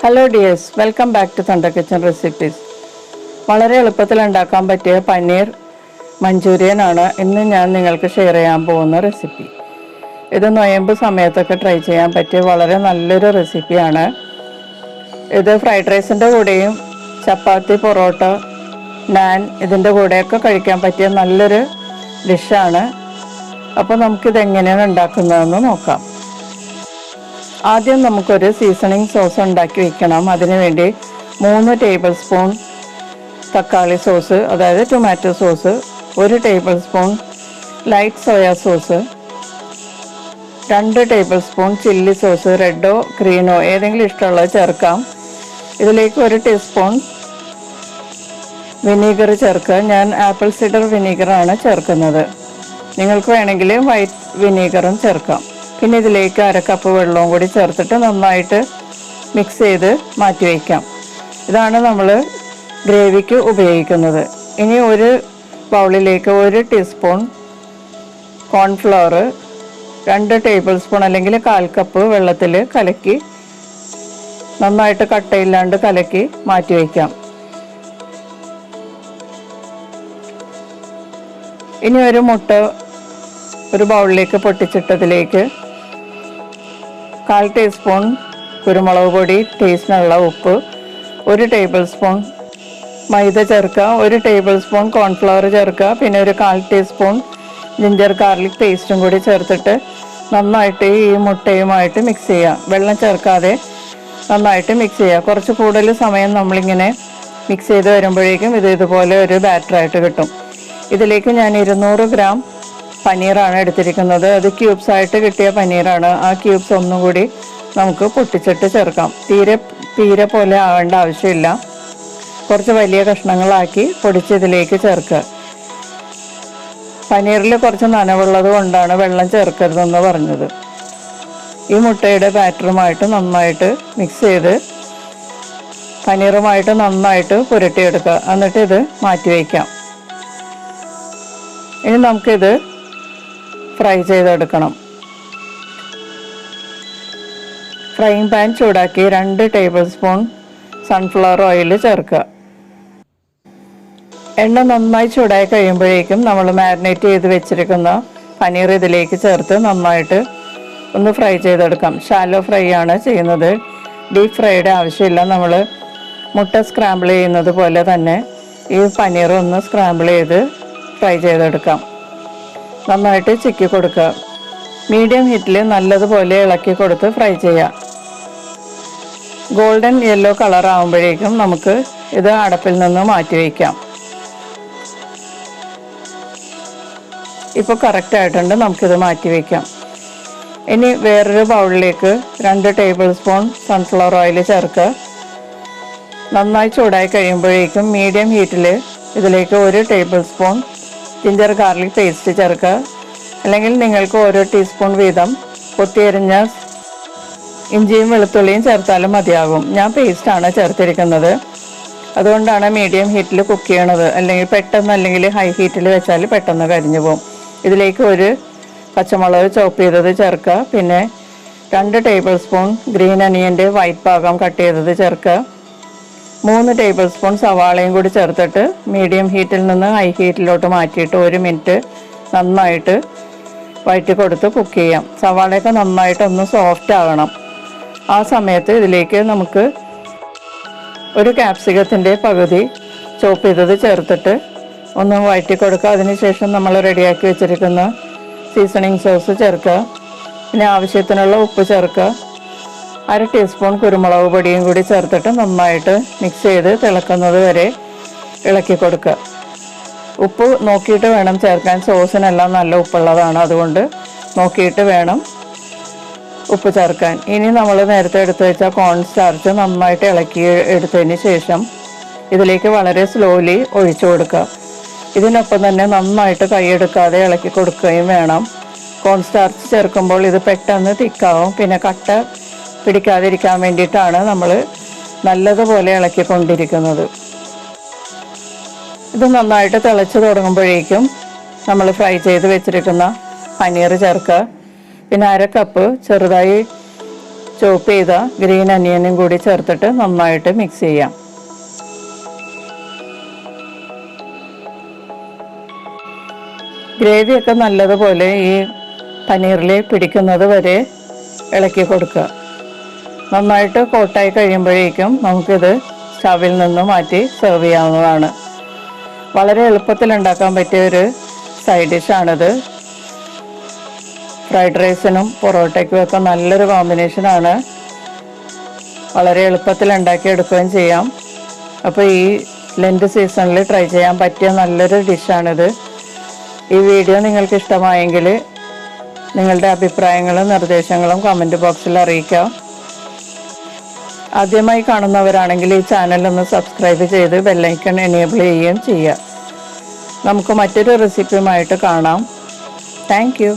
Hello dears, welcome back to Thanda kitchen recipes. വളരെ എളുപ്പത്തിൽ ഉണ്ടാക്കാൻ പറ്റിയ പനീർ മഞ്ചൂരിയൻ ആണ് ഇന്ന് ഞാൻ നിങ്ങൾക്ക് ഷെയർ ചെയ്യാൻ പോകുന്ന റെസിപ്പി. ഇത് നൊയമ്പ് സമയത്തൊക്കെ ട്രൈ ചെയ്യാൻ പറ്റിയ വളരെ നല്ലൊരു റെസിപ്പിയാണ്. ഇത് ഫ്രൈഡ് റൈസിൻ്റെ കൂടെയും ചപ്പാത്തി, പൊറോട്ട, നാൻ ഇതിൻ്റെ കൂടെയൊക്കെ കഴിക്കാൻ പറ്റിയ നല്ലൊരു ഡിഷാണ്. അപ്പോൾ നമുക്കിത് എങ്ങനെയാണ് ഉണ്ടാക്കുന്നതെന്ന് നോക്കാം. ആദ്യം നമുക്കൊരു സീസണിങ് സോസ് ഉണ്ടാക്കി വയ്ക്കണം. അതിനുവേണ്ടി 3 ടേബിൾ സ്പൂൺ തക്കാളി സോസ്, അതായത് tomato sauce, 1 tablespoon light soya sauce, 2 tablespoon chilli sauce, റെഡോ ഗ്രീനോ ഏതെങ്കിലും ഇഷ്ടമുള്ളത് ചേർക്കാം. ഇതിലേക്ക് 1 ടീസ്പൂൺ വിനീഗർ ചേർക്കുക. ഞാൻ ആപ്പിൾ സിഡർ വിനീഗറാണ് ചേർക്കുന്നത്. നിങ്ങൾക്ക് വേണമെങ്കിൽ വൈറ്റ് വിനീഗറും ചേർക്കാം. പിന്നെ ഇതിലേക്ക് 1/2 കപ്പ് വെള്ളവും കൂടി ചേർത്തിട്ട് നന്നായിട്ട് മിക്സ് ചെയ്ത് മാറ്റി വയ്ക്കാം. ഇതാണ് നമ്മൾ ഗ്രേവിക്ക് ഉപയോഗിക്കുന്നത്. ഇനി ഒരു ബൗളിലേക്ക് 1 ടീസ്പൂൺ കോൺഫ്ലവർ 2 ടേബിൾ സ്പൂൺ അല്ലെങ്കിൽ 1/4 കപ്പ് വെള്ളത്തിൽ കലക്കി നന്നായിട്ട് കട്ടയില്ലാണ്ട് കലക്കി മാറ്റി വയ്ക്കാം. ഇനി ഒരു മുട്ട ഒരു ബൗളിലേക്ക് പൊട്ടിച്ചിട്ടതിലേക്ക് 1/4 ടീസ്പൂൺ കുരുമുളക് പൊടി, ടേസ്റ്റിനുള്ള ഉപ്പ്, 1 ടേബിൾ സ്പൂൺ മൈദ ചേർക്കുക, 1 ടേബിൾ സ്പൂൺ കോൺഫ്ലവർ ചേർക്കുക, പിന്നെ ഒരു 1/4 ടീസ്പൂൺ ജിഞ്ചർ ഗാർലിക് പേസ്റ്റും കൂടി ചേർത്തിട്ട് നന്നായിട്ട് ഈ മുട്ടയുമായിട്ട് മിക്സ് ചെയ്യുക. വെള്ളം ചേർക്കാതെ നന്നായിട്ട് മിക്സ് ചെയ്യുക. കുറച്ച് കൂടുതൽ സമയം നമ്മളിങ്ങനെ മിക്സ് ചെയ്ത് വരുമ്പോഴേക്കും ഇതുപോലെ ഒരു ബാറ്ററായിട്ട് കിട്ടും. ഇതിലേക്ക് ഞാൻ 200 ഗ്രാം പനീറാണ് എടുത്തിരിക്കുന്നത്. അത് ക്യൂബ്സ് ആയിട്ട് കിട്ടിയ പനീറാണ്. ആ ക്യൂബ്സ് ഒന്നും കൂടി നമുക്ക് പൊട്ടിച്ചിട്ട് ചേർക്കാം. തീരെ പോലെ ആവേണ്ട ആവശ്യമില്ല. കുറച്ച് വലിയ കഷ്ണങ്ങളാക്കി പൊടിച്ച് ഇതിലേക്ക് ചേർക്കുക. പനീറിൽ കുറച്ച് നനവുള്ളത് കൊണ്ടാണ് വെള്ളം ചേർക്കരുതെന്ന് പറഞ്ഞത്. ഈ മുട്ടയുടെ ബാറ്ററുമായിട്ട് നന്നായിട്ട് മിക്സ് ചെയ്ത് പനീറുമായിട്ട് നന്നായിട്ട് പുരട്ടിയെടുക്കുക. എന്നിട്ട് ഇത് മാറ്റി വയ്ക്കാം. ഇനി നമുക്കിത് ഫ്രൈ ചെയ്തെടുക്കണം. ഫ്രൈയിങ് പാൻ ചൂടാക്കി 2 ടേബിൾ സ്പൂൺ സൺഫ്ലവർ ഓയിൽ ചേർക്കുക. എണ്ണ നന്നായി ചൂടായി കഴിയുമ്പോഴേക്കും നമ്മൾ മാരിനേറ്റ് ചെയ്ത് വെച്ചിരിക്കുന്ന പനീർ ഇതിലേക്ക് ചേർത്ത് നന്നായിട്ട് ഒന്ന് ഫ്രൈ ചെയ്തെടുക്കാം. ഷാലോ ഫ്രൈ ആണ് ചെയ്യുന്നത്. ഡീപ്പ് ഫ്രൈയുടെ ആവശ്യമില്ല. നമ്മൾ മുട്ട സ്ക്രാമ്പിൾ ചെയ്യുന്നത് പോലെ തന്നെ ഈ പനീർ ഒന്ന് സ്ക്രാമ്പിൾ ചെയ്ത് ഫ്രൈ ചെയ്തെടുക്കാം. നന്നായിട്ട് ചിക്കി കൊടുക്കുക. മീഡിയം ഹീറ്റിൽ നല്ലതുപോലെ ഇളക്കി കൊടുത്ത് ഫ്രൈ ചെയ്യാം. ഗോൾഡൻ യെല്ലോ കളർ ആകുമ്പോഴേക്കും നമുക്ക് ഇത് അടപ്പിൽ നിന്ന് മാറ്റി വയ്ക്കാം. ഇപ്പോൾ കറക്റ്റ് ആയിട്ടുണ്ട്. നമുക്കിത് മാറ്റി വയ്ക്കാം. ഇനി വേറൊരു ബൗളിലേക്ക് 2 ടേബിൾ സ്പൂൺ സൺഫ്ലവർ ഓയിൽ ചേർക്കുക. നന്നായി ചൂടായി കഴിയുമ്പോഴേക്കും മീഡിയം ഹീറ്റിൽ ഇതിലേക്ക് 1 table spoon ginger garlic paste ചേർക്കുക. അല്ലെങ്കിൽ നിങ്ങൾക്ക് 1 ടീസ്പൂൺ വീതം കൊത്തിയരിഞ്ഞ ഇഞ്ചിയും വെളുത്തുള്ളിയും ചേർത്താലും മതിയാകും. ഞാൻ പേസ്റ്റാണ് ചേർത്തിരിക്കുന്നത്. അതുകൊണ്ടാണ് മീഡിയം ഹീറ്റിൽ കുക്ക് ചെയ്യണത്. അല്ലെങ്കിൽ ഹൈ ഹീറ്റിൽ വെച്ചാൽ പെട്ടെന്ന് കരിഞ്ഞു പോകും. ഇതിലേക്ക് 1 പച്ചമുളക് ചോപ്പ് ചെയ്തത് ചേർക്കുക. പിന്നെ 2 ടേബിൾ സ്പൂൺ ഗ്രീൻ അനിയൻ്റെ വൈറ്റ് ഭാഗം കട്ട് ചെയ്തത് ചേർക്കുക. 3 ടേബിൾ സ്പൂൺ സവാളയും കൂടി ചേർത്തിട്ട് മീഡിയം ഹീറ്റിൽ നിന്ന് ഹൈ ഹീറ്റിലോട്ട് മാറ്റിയിട്ട് 1 മിനിറ്റ് നന്നായിട്ട് വഴറ്റി കൊടുത്ത് കുക്ക് ചെയ്യാം. സവാളയൊക്കെ നന്നായിട്ടൊന്ന് സോഫ്റ്റ് ആകണം. ആ സമയത്ത് ഇതിലേക്ക് നമുക്ക് 1 ക്യാപ്സിക്കത്തിൻ്റെ പകുതി ചോപ്പ് ചെയ്തത് ചേർത്തിട്ട് ഒന്ന് വഴറ്റി കൊടുക്കുക. അതിനുശേഷം നമ്മൾ റെഡിയാക്കി വെച്ചിരിക്കുന്ന സീസണിങ് സോസ് ചേർക്കുക. പിന്നെ ആവശ്യത്തിനുള്ള ഉപ്പ് ചേർക്കുക. 1/2 ടീസ്പൂൺ കുരുമുളക് പൊടിയും കൂടി ചേർത്തിട്ട് നന്നായിട്ട് മിക്സ് ചെയ്ത് തിളക്കുന്നത് വരെ ഇളക്കി കൊടുക്കുക. ഉപ്പ് നോക്കിയിട്ട് വേണം ചേർക്കാൻ. സോസിനെല്ലാം നല്ല ഉപ്പുള്ളതാണ്. അതുകൊണ്ട് നോക്കിയിട്ട് വേണം ഉപ്പ് ചേർക്കാൻ. ഇനി നമ്മൾ നേരത്തെ എടുത്തു വെച്ച കോൺ സ്റ്റാർച്ച് നന്നായിട്ട് ഇളക്കി എടുത്തതിന് ശേഷം ഇതിലേക്ക് വളരെ സ്ലോലി ഒഴിച്ചു കൊടുക്കുക. ഇതിനൊപ്പം തന്നെ നന്നായിട്ട് കൈയെടുക്കാതെ ഇളക്കി കൊടുക്കുകയും വേണം. കോൺ സ്റ്റാർച്ച് ചേർക്കുമ്പോൾ ഇത് പെട്ടെന്ന് തിക്കാവും. പിന്നെ കട്ട പിടിക്കാതിരിക്കാൻ വേണ്ടിയിട്ടാണ് നമ്മൾ നല്ലതുപോലെ ഇളക്കിക്കൊണ്ടിരിക്കുന്നത്. ഇത് നന്നായിട്ട് തിളച്ച് തുടങ്ങുമ്പോഴേക്കും നമ്മൾ ഫ്രൈ ചെയ്ത് വെച്ചിരിക്കുന്ന പനീർ ചേർക്കുക. പിന്നെ 1/2 കപ്പ് ചെറുതായി ചോപ്പ് ചെയ്ത ഗ്രീൻ അനിയനും കൂടി ചേർത്തിട്ട് നന്നായിട്ട് മിക്സ് ചെയ്യാം. ഗ്രേവിയൊക്കെ നല്ലതുപോലെ ഈ പനീറിൽ പിടിക്കുന്നത് വരെ ഇളക്കി കൊടുക്കുക. നന്നായിട്ട് കോട്ടായി കഴിയുമ്പോഴേക്കും നമുക്കിത് സ്റ്റവിൽ നിന്ന് മാറ്റി സെർവ് ചെയ്യാവുന്നതാണ്. വളരെ എളുപ്പത്തിൽ ഉണ്ടാക്കാൻ പറ്റിയ ഒരു സൈഡ് ഡിഷാണിത്. ഫ്രൈഡ് റൈസിനും പൊറോട്ടയ്ക്കും ഒക്കെ നല്ലൊരു കോമ്പിനേഷനാണ്. വളരെ എളുപ്പത്തിൽ ഉണ്ടാക്കിയെടുക്കുകയും ചെയ്യാം. അപ്പോൾ ഈ ലെൻറ്റ് സീസണിൽ ട്രൈ ചെയ്യാൻ പറ്റിയ നല്ലൊരു ഡിഷാണിത്. ഈ വീഡിയോ നിങ്ങൾക്ക് ഇഷ്ടമായെങ്കിൽ നിങ്ങളുടെ അഭിപ്രായങ്ങളും നിർദ്ദേശങ്ങളും കമൻറ്റ് ബോക്സിൽ അറിയിക്കാം. ആദ്യമായി കാണുന്നവരാണെങ്കിൽ ഈ ചാനലൊന്ന് സബ്സ്ക്രൈബ് ചെയ്ത് ബെല്ലൈക്കൺ എനേബിൾ ചെയ്യുകയും ചെയ്യുക. നമുക്ക് മറ്റൊരു റെസിപ്പിയുമായിട്ട് കാണാം. Thank you.